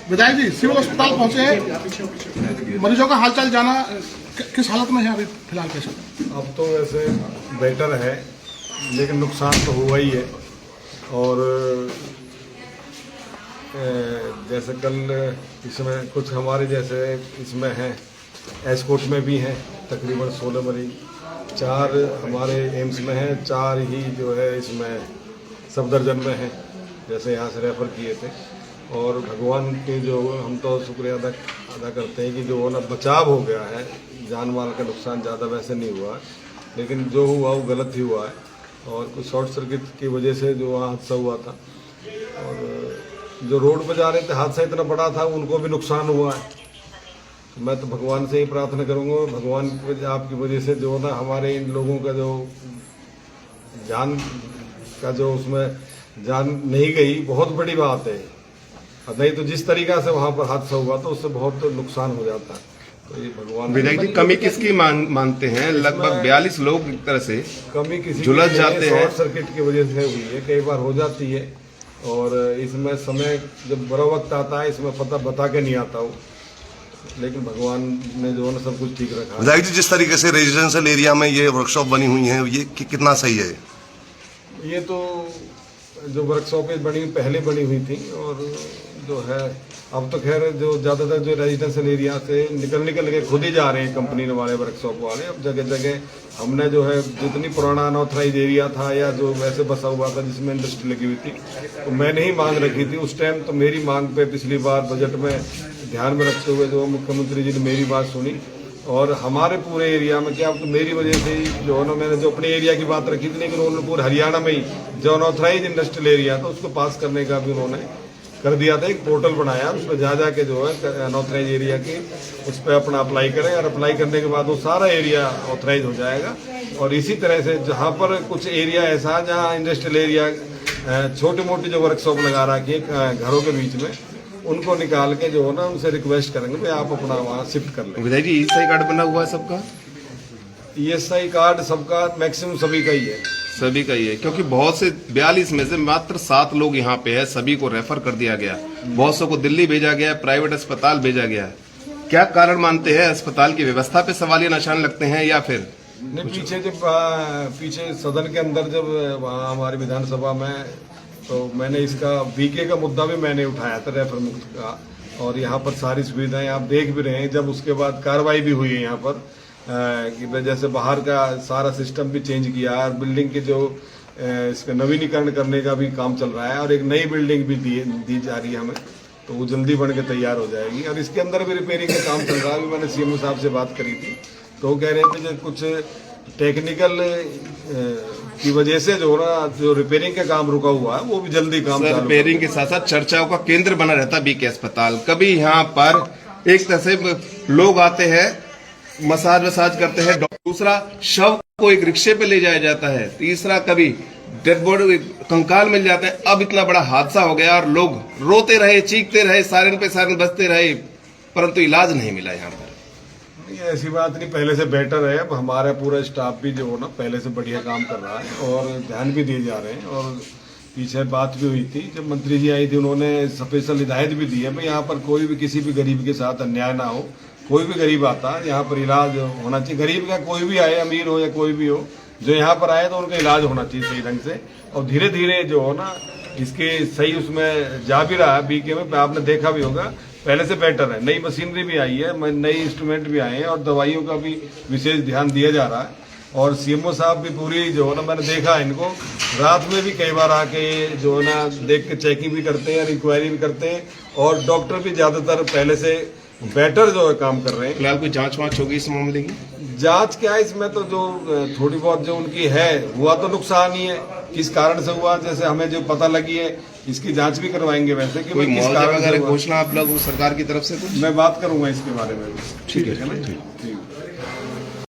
विधायक जी सिविल अस्पताल पहुंचे हैं, मरीजों का हालचाल जाना, किस हालत में है अभी फिलहाल पेशेंट? अब तो वैसे बेटर है, लेकिन नुकसान तो हुआ ही है। और जैसे कल इसमें कुछ हमारे जैसे इसमें हैं, एस्कोट में भी हैं तकरीबन 16 मरीज, 4 हमारे एम्स में हैं, 4 ही जो है इसमें सफदरजंग में हैं, जैसे यहाँ से रेफ़र किए थे। और भगवान के जो हम तो शुक्रिया अदा करते हैं कि जो ना बचाव हो गया है, जान माल का नुकसान ज़्यादा वैसे नहीं हुआ है, लेकिन जो हुआ वो गलत ही हुआ है। और कुछ शॉर्ट सर्किट की वजह से जो वहाँ हादसा हुआ था, और जो रोड पर जा रहे थे हादसा इतना बड़ा था, उनको भी नुकसान हुआ है। तो मैं तो भगवान से ही प्रार्थना करूँगा, भगवान आपकी वजह से जो ना हमारे इन लोगों का जो जान का जो उसमें जान नहीं गई, बहुत बड़ी बात है। नहीं तो जिस तरीका से वहाँ पर हादसा हुआ तो उससे बहुत नुकसान हो जाता है। तो ये भगवान। विधायक जी कमी किसकी मानते हैं? लगभग 42 लोग एक तरह से कमी किसी झुलस जाते हैं, शॉर्ट सर्किट की वजह से हुई है, कई बार हो जाती है। और इसमें समय जब बुरा वक्त आता है, इसमें पता बता के नहीं आता हो, लेकिन भगवान ने जो है ना सब कुछ ठीक रखा। विधायक जी जिस तरीके से रेजिडेंशियल एरिया में ये वर्कशॉप बनी हुई है, ये कितना सही है? ये तो जो वर्कशॉप बनी पहले बनी हुई थी, और जो है अब तो खैर जो ज़्यादातर जो रेजिडेंशियल एरिया से निकल के खुद ही जा रहे हैं कंपनी वाले, वर्कशॉप वाले। अब जगह जगह हमने जो है जितनी पुराना अनऑथराइज एरिया था या जो वैसे बसा हुआ था जिसमें इंडस्ट्री लगी हुई थी, तो मैंने ही मांग रखी थी उस टाइम। तो मेरी मांग पे पिछली बार बजट में ध्यान में रखते हुए जो मुख्यमंत्री जी ने मेरी बात सुनी, और हमारे पूरे एरिया में क्या अब तो मेरी वजह से ही जो है ना, मैंने जो अपने एरिया की बात रखी थी, लेकिन उन्होंने पूरे हरियाणा में ही जो अनऑथराइज इंडस्ट्रियल एरिया था उसको पास करने का भी उन्होंने कर दिया था। एक पोर्टल बनाया, उस पर जा के जो है अनऑथराइज एरिया की उस पर अपना अप्लाई करें, और अप्लाई करने के बाद वो सारा एरिया ऑथराइज हो जाएगा। और इसी तरह से जहाँ पर कुछ एरिया ऐसा जहाँ इंडस्ट्रियल एरिया छोटी मोटी जो वर्कशॉप लगा रखी है घरों के बीच में, उनको निकाल के जो है ना उनसे रिक्वेस्ट करेंगे भाई आप अपना वहाँ शिफ्ट कर लें। विधायक जी ईएसआई कार्ड बना हुआ है सबका? ईएसआई कार्ड सबका मैक्सिमम सभी का ही है। सभी का ही है, क्योंकि बहुत से 42 में से मात्र 7 लोग यहाँ पे है, सभी को रेफर कर दिया गया, बहुत सौ को दिल्ली भेजा गया, प्राइवेट अस्पताल भेजा गया। क्या कारण मानते हैं? अस्पताल की व्यवस्था पे सवालिया निशान लगते हैं या फिर नहीं? पीछे सदन के अंदर जब वहाँ हमारी विधानसभा में, तो मैंने इसका बीके का मुद्दा भी मैंने उठाया था, रेफर मुक्त का। और यहाँ पर सारी सुविधाएं आप देख भी रहे हैं। जब उसके बाद कार्रवाई भी हुई है यहाँ पर कि जैसे बाहर का सारा सिस्टम भी चेंज किया है, और बिल्डिंग के जो इसका नवीनीकरण करने का भी काम चल रहा है, और एक नई बिल्डिंग भी दी जा रही है हमें, तो वो जल्दी बन के तैयार हो जाएगी। और इसके अंदर भी रिपेयरिंग का काम चल रहा है। अभी मैंने सीएमओ साहब से बात करी थी, तो वो कह रहे थे कि कुछ टेक्निकल की वजह से जो ना जो रिपेयरिंग का काम रुका हुआ है वो भी जल्दी काम चालू। रिपेयरिंग के साथ साथ चर्चाओं का केंद्र बना रहता बीके अस्पताल। कभी यहाँ पर एक तरह से लोग आते हैं, मसाज करते हैं, दूसरा शव को एक रिक्शे पे ले जाया जाता है, तीसरा कभी डेड बॉडी कंकाल मिल जाता है। अब इतना बड़ा हादसा हो गया और लोग रोते रहे, चीखते रहे, सायरन पे सायरन बजते रहे, परंतु इलाज नहीं मिला यहाँ पर। ऐसी बात नहीं, पहले से बेटर है। अब हमारा पूरा स्टाफ भी जो है ना पहले से बढ़िया काम कर रहा है, और ध्यान भी दिए जा रहे हैं। और पीछे बात भी हुई थी, जब मंत्री जी आई थी उन्होंने स्पेशल हिदायत भी दी है भाई यहाँ पर कोई भी किसी भी गरीब के साथ अन्याय ना हो। कोई भी गरीब आता है यहाँ पर इलाज होना चाहिए। गरीब का कोई भी आए, अमीर हो या कोई भी हो, जो यहाँ पर आए तो उनका इलाज होना चाहिए सही ढंग से। और धीरे धीरे जो हो ना इसके सही उसमें जा भी रहा है। बीके में आपने देखा भी होगा पहले से बेटर है। नई मशीनरी भी आई है, नई इंस्ट्रूमेंट भी आए हैं, और दवाइयों का भी विशेष ध्यान दिया जा रहा है। और सीएमओ साहब भी पूरी जो है ना, मैंने देखा इनको रात में भी कई बार आके जो है ना देख के चेकिंग भी करते हैं, इंक्वायरी भी करते हैं। और डॉक्टर भी ज्यादातर पहले से बेटर जो है काम कर रहे हैं। फिलहाल कोई जांच वांच होगी इस मामले की? जांच क्या है इसमें, तो जो थोड़ी बहुत जो उनकी है हुआ तो नुकसान ही है। किस कारण से हुआ, जैसे हमें जो पता लगी है इसकी जांच भी करवाएंगे वैसे कि किस कारण से हुआ। घोषणा आप लोग सरकार की तरफ से कुछ? मैं बात करूंगा इसके बारे में। ठीक है।